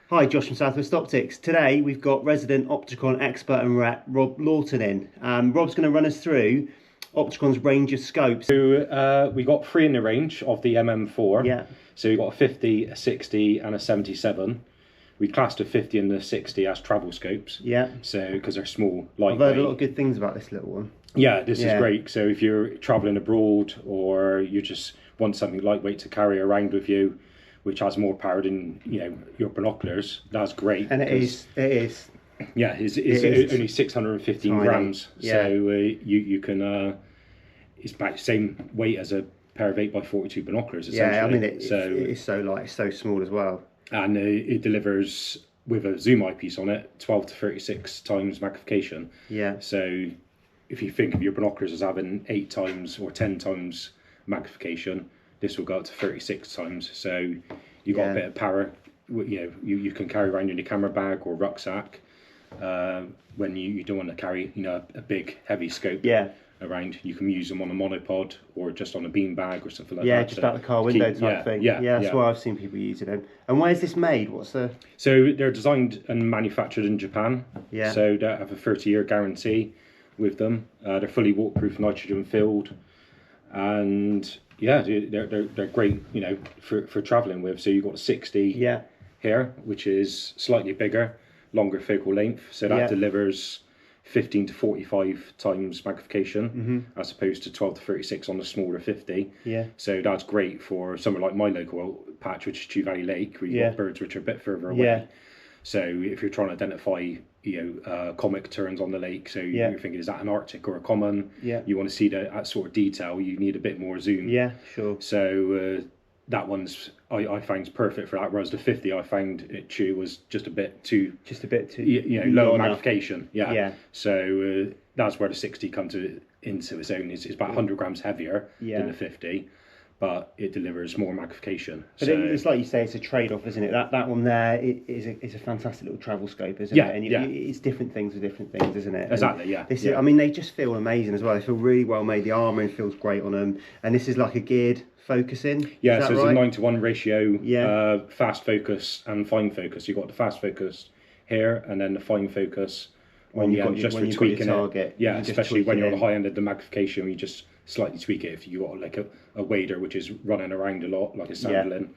Hi, Josh from Southwest Optics. Today we've got resident Opticron expert and rep Rob Laughton in. Rob's going to run us through Opticron's range of scopes. So we got three in the range of the MM4. Yeah. So we got a 50, a 60 and a 77. We classed a 50 and the 60 as travel scopes. Yeah. So because they're small, I've lightweight. heard a lot of good things about this little one. Yeah, this is great. So if you're traveling abroad or you just want something lightweight to carry around with you, which has more power than your binoculars, that's great. And it is. Yeah, it's only 615 tiny. grams. Yeah. So you can it's about the same weight as a pair of 8x42 binoculars. Essentially. Yeah, I mean it is so light, it's so small as well. And it delivers with a zoom eyepiece on it 12 to 36 times magnification. Yeah. So if you think of your binoculars as having 8 times or 10 times magnification, this will go up to 36 times. So you got a bit of power. You can carry around in your camera bag or rucksack when you don't want to carry a big heavy scope around. You can use them on a monopod or just on a bean bag or something like that. Yeah, just out the car window type thing. Yeah, that's why I've seen people using them. And where's this made? What's the? So they're designed and manufactured in Japan. Yeah. So they have a 30-year guarantee with them. They're fully waterproof, nitrogen filled, and yeah, they're great, for traveling with. So you've got 60 here, which is slightly bigger, longer focal length. So that delivers 15 to 45 times magnification, as opposed to 12 to 36 on the smaller 50. Yeah. So that's great for somewhere like my local patch, which is Chew Valley Lake, where you've got birds which are a bit further away. Yeah. So if you're trying to identify, comic terns on the lake, so you're thinking, is that an Arctic or a common? Yeah. You want to see that sort of detail, you need a bit more zoom. Yeah, sure. So that one's I found perfect for that. Whereas the 50 I found at Chew was just a bit too low magnification. Yeah. Yeah. So that's where the 60 comes into its own. It's about 100 grams heavier than the 50. But it delivers more magnification. But it's like you say, it's a trade-off, isn't it? That one there is a fantastic little travel scope, isn't it? And it's different things for different things, isn't it? Exactly, And I mean, they just feel amazing as well. They feel really well made. The armouring feels great on them. And this is like a geared focusing. Yeah, so it's a 9:1 ratio, fast focus and fine focus. You've got the fast focus here and then the fine focus on the end, just for tweaking it. Yeah, especially when you're on the high end of the magnification, you just slightly tweak it. If you got like a wader which is running around a lot, like a sandlin,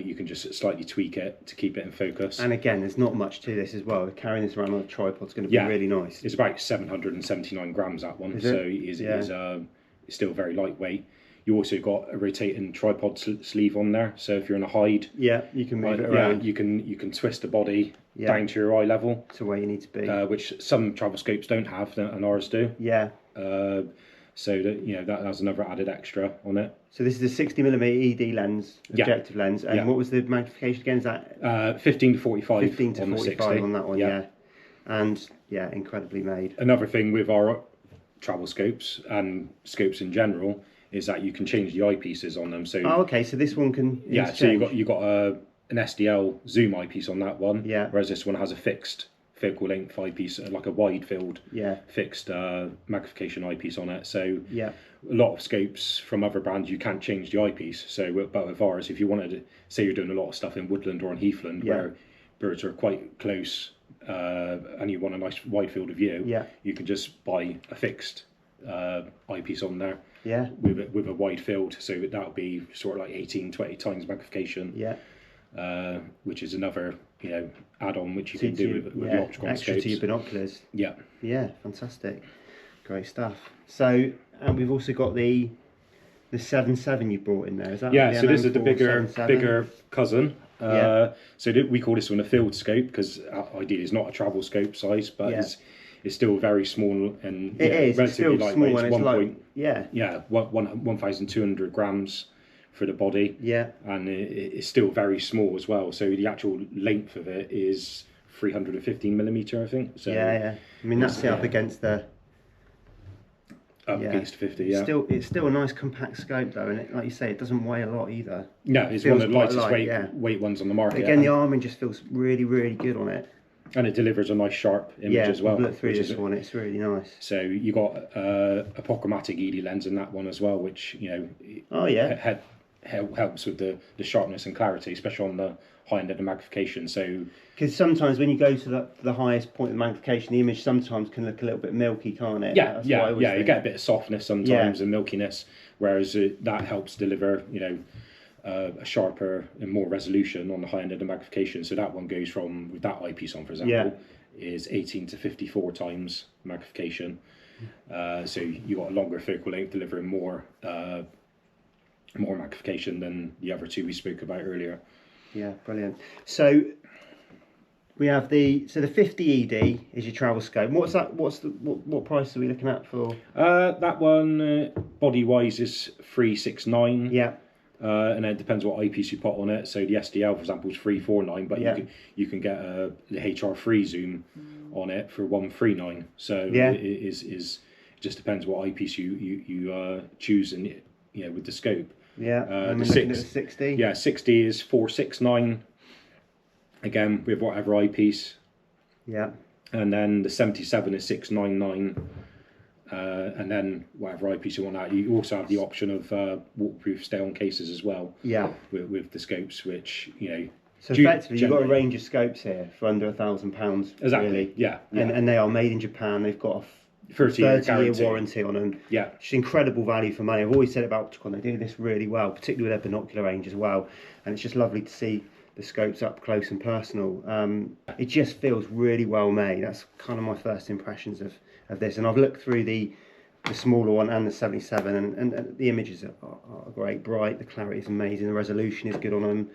you can just slightly tweak it to keep it in focus. And again, there's not much to this as well. Carrying this around on a tripod is going to be really nice. It's about 779 grams, that one, so it's still very lightweight. You also got a rotating tripod sleeve on there, so if you're in a hide, you can move it around. You can twist the body down to your eye level, to where you need to be, which some travel scopes don't have, and ours do. Yeah. So that's another added extra on it. So this is a 60mm ED lens, objective lens, and what was the magnification again? Is that 15 to 45? 15 to 45 on that one, and incredibly made. Another thing with our travel scopes and scopes in general is that you can change the eyepieces on them. So so this one can so you got an SDL zoom eyepiece on that one, whereas this one has a fixed focal length eyepiece, like a wide field fixed magnification eyepiece on it. So a lot of scopes from other brands you can't change the eyepiece. So but with ours, if you wanted to say you're doing a lot of stuff in woodland or in heathland where birds are quite close and you want a nice wide field of view, you can just buy a fixed eyepiece on there with a wide field, so that would be sort of like 18-20 times magnification, which is another add-on which you can do with the Opticron extra scopes. To your binoculars. Yeah, fantastic, great stuff. So, and we've also got the 7.7 you brought in there. Is that so this is the bigger cousin. So we call this one a field scope because ideally it's not a travel scope size, but it's still very small and relatively lightweight. It's 1,200 grams for the body. Yeah, and it's still very small as well. So the actual length of it is 315mm, I think. So I mean that's up against the. Against 50, It's still a nice compact scope though, and like you say, it doesn't weigh a lot either. No, it's one of the lightest weight ones on the market. But again, the armouring just feels really, really good on it. And it delivers a nice sharp image as well. Yeah, look through this one, it's really nice. So you got a pochromatic ED lens in that one as well, which helps with the sharpness and clarity, especially high end of the magnification. So because sometimes when you go to the highest point of magnification, the image sometimes can look a little bit milky, can't it? Yeah, you get a bit of softness sometimes and milkiness, whereas that helps deliver, you know, a sharper and more resolution on the high end of the magnification. So that one goes from, with that eyepiece on, for example, is 18 to 54 times magnification. So you got a longer focal length, delivering more magnification than the other two we spoke about earlier. Yeah, brilliant. So we have the 50 ED is your travel scope. What's that? What price are we looking at for? That one body wise is 369. Yeah. And then it depends what eyepiece you put on it. So the SDL, for example, is 349, but you can get the HR3 zoom on it for 139. So it just depends what eyepiece you choose, and you know, with the scope. Yeah. The 60. Yeah, 60 is 469. Again, with whatever eyepiece. Yeah. And then the 77 is 699. And then whatever eyepiece you want out, you also have the option of waterproof stay-on cases as well. Yeah. With the scopes, which, you know. So effectively, you've got a range of scopes here for under £1,000. Exactly. Really. Yeah. And they are made in Japan. They've got a 30-year warranty on them. Yeah. It's incredible value for money. I've always said about Opticron, they do this really well, particularly with their binocular range as well. And it's just lovely to see the scopes up close and personal. It just feels really well made. That's kind of my first impressions of this. And I've looked through the smaller one and the 77, and the images are great, bright, the clarity is amazing, the resolution is good on them.